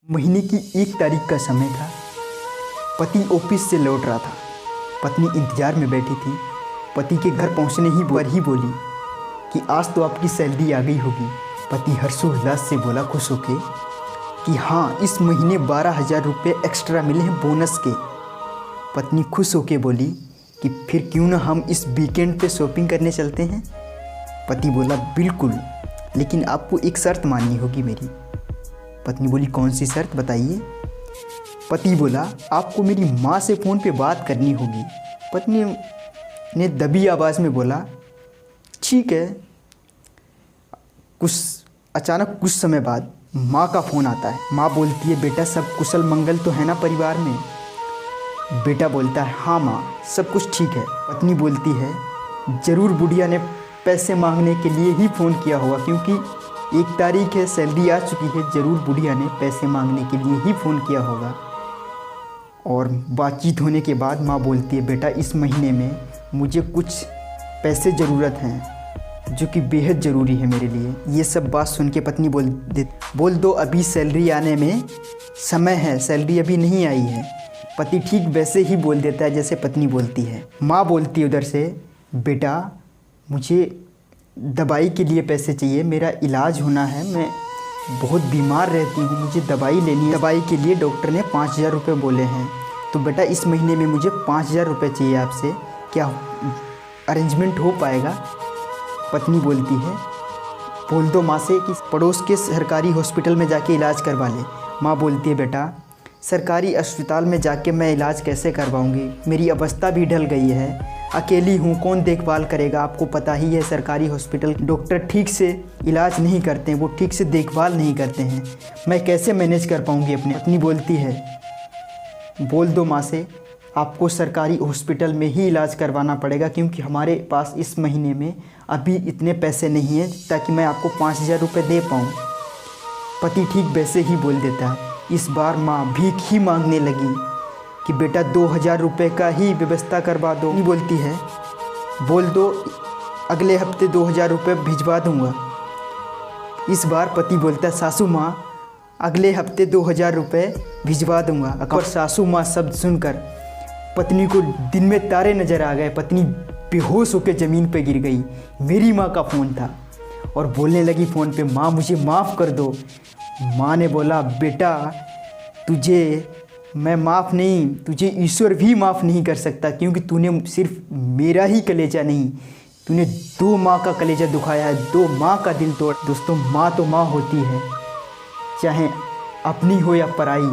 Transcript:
महीने की 1 तारीख का समय था। पति ऑफिस से लौट रहा था। पत्नी इंतज़ार में बैठी थी। पति के घर पहुंचने ही पर ही बोली कि आज तो आपकी सैलरी आ गई होगी। पति हर्षोल्लास से बोला खुश होके कि हाँ, इस महीने 12,000 रुपये एक्स्ट्रा मिले हैं बोनस के। पत्नी खुश होके बोली कि फिर क्यों ना हम इस वीकेंड पे शॉपिंग करने चलते हैं। पति बोला बिल्कुल, लेकिन आपको एक शर्त माननी होगी मेरी। पत्नी बोली कौन सी शर्त बताइए। पति बोला आपको मेरी माँ से फ़ोन पे बात करनी होगी। पत्नी ने दबी आवाज़ में बोला ठीक है। अचानक कुछ समय बाद माँ का फ़ोन आता है। माँ बोलती है बेटा सब कुशल मंगल तो है ना परिवार में। बेटा बोलता है हाँ माँ, सब कुछ ठीक है। पत्नी बोलती है ज़रूर बुढ़िया ने पैसे मांगने के लिए ही फ़ोन किया होगा, क्योंकि 1 तारीख है, सैलरी आ चुकी है, ज़रूर बुढ़िया ने पैसे मांगने के लिए ही फ़ोन किया होगा। और बातचीत होने के बाद माँ बोलती है बेटा इस महीने में मुझे कुछ पैसे ज़रूरत हैं जो कि बेहद ज़रूरी है मेरे लिए। ये सब बात सुन के पत्नी बोल दो अभी सैलरी आने में समय है, सैलरी अभी नहीं आई है। पति ठीक वैसे ही बोल देता है जैसे पत्नी बोलती है। माँ बोलती है उधर से बेटा मुझे दवाई के लिए पैसे चाहिए, मेरा इलाज होना है, मैं बहुत बीमार रहती हूँ, मुझे दवाई लेनी है। दवाई के लिए डॉक्टर ने 5,000 रुपये बोले हैं, तो बेटा इस महीने में मुझे 5,000 रुपये चाहिए आपसे, क्या अरेंजमेंट हो पाएगा। पत्नी बोलती है बोल दो माँ से कि पड़ोस के सरकारी हॉस्पिटल में जाके इलाज करवा ले। माँ बोलती है बेटा सरकारी अस्पताल में जाके मैं इलाज कैसे करवाऊँगी, मेरी अवस्था भी ढल गई है, अकेली हूँ, कौन देखभाल करेगा। आपको पता ही है सरकारी हॉस्पिटल डॉक्टर ठीक से इलाज नहीं करते हैं, वो ठीक से देखभाल नहीं करते हैं, मैं कैसे मैनेज कर पाऊँगी अपने। पत्नी बोलती है बोल दो माँ से आपको सरकारी हॉस्पिटल में ही इलाज करवाना पड़ेगा, क्योंकि हमारे पास इस महीने में अभी इतने पैसे नहीं हैं ताकि मैं आपको 5,000 रुपये दे पाऊँ। पति ठीक वैसे ही बोल देता है। इस बार माँ भीख ही मांगने लगी कि बेटा 2,000 रुपये का ही व्यवस्था करवा दो। नहीं बोलती है बोल दो अगले हफ्ते 2,000 रुपये भिजवा दूंगा। इस बार पति बोलता है सासू माँ अगले हफ्ते 2,000 रुपये भिजवा दूंगा। और सासू माँ शब्द सुनकर पत्नी को दिन में तारे नज़र आ गए। पत्नी बेहोश होकर ज़मीन पर गिर गई। मेरी माँ का फ़ोन था और बोलने लगी फ़ोन पे माँ मुझे माफ़ कर दो। माँ ने बोला बेटा तुझे मैं माफ़ नहीं, तुझे ईश्वर भी माफ़ नहीं कर सकता, क्योंकि तूने सिर्फ मेरा ही कलेजा नहीं, तूने 2 माँ का कलेजा दुखाया है, 2 माँ का दिल तोड़। दोस्तों माँ तो माँ होती है, चाहे अपनी हो या पराई।